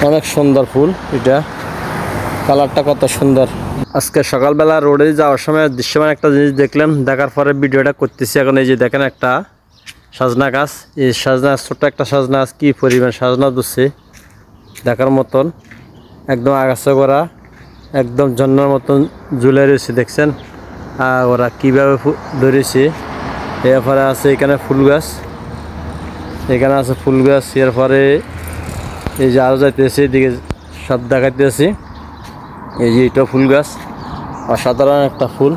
অনেক সুন্দর ফুল, এটা কালারটা কত সুন্দর। আজকে সকালবেলা রোডে যাওয়ার সময় দৃশ্যমান একটা জিনিস দেখলাম, দেখার পরে ভিডিওটা করতেছি। এখন এই যে দেখেন একটা সজনা গাছ, এই সজনা ছোট্ট একটা সজনা গাছ, কী পরিমাণ সজনা ধরছে দেখার মতন, একদম আগাছা করা, একদম জন্নার মতন ঝুলে রয়েছে দেখছেন। আর ওরা কীভাবে ধরেছে। এরপরে আছে এখানে ফুল গাছ, এখানে আছে ফুল গাছ। এরপরে এই যে আরও যাইতেছে, এদিকে সব দেখাইতেছি। এই যে এটা ফুল গাছ, অসাধারণ একটা ফুল।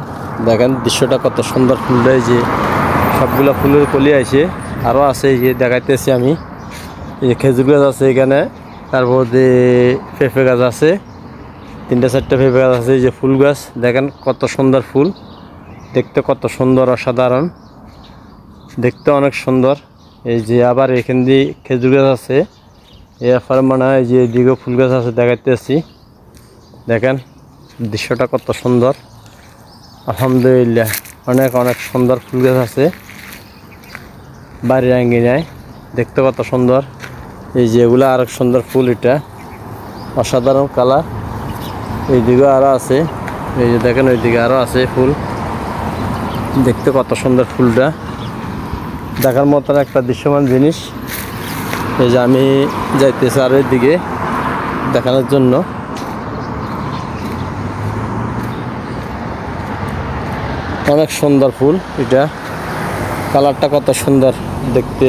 দেখেন দৃশ্যটা কত সুন্দর। ফুলটা এই যে সবগুলো ফুলের কলি আছে, আরও আছে এই যে দেখাইতেছি আমি। এই যে খেজুর গাছ আছে এখানে, তারপর যে পেঁপে গাছ আছে, 3-4টা পেঁপে গাছ আছে। এই যে ফুল গাছ দেখেন কত সুন্দর ফুল, দেখতে কত সুন্দর, অসাধারণ, দেখতে অনেক সুন্দর। এই যে আবার এখান দিয়ে খেজুর গাছ আছে, এরপরে মনে হয় যে এদিকে ফুল গাছ আছে দেখাইতেছি। দেখেন দৃশ্যটা কত সুন্দর, আলহামদুলিল্লাহ। অনেক অনেক সুন্দর ফুল গাছ আছে বাড়ির আঙ্গিনায়, দেখতে কত সুন্দর। এই যে এগুলো আরো সুন্দর ফুল, এটা অসাধারণ কালার। এইদিকে আরও আছে, এই যে দেখেন ওইদিকে আরও আছে ফুল, দেখতে কত সুন্দর। ফুলটা দেখার মতন একটা দৃশ্যমান জিনিস। এই যে আমি যাইতেছি আর দিকে দেখানোর জন্য। অনেক সুন্দর ফুল, এটা কালারটা কত সুন্দর দেখতে,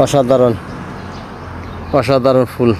অসাধারণ অসাধারণ ফুল।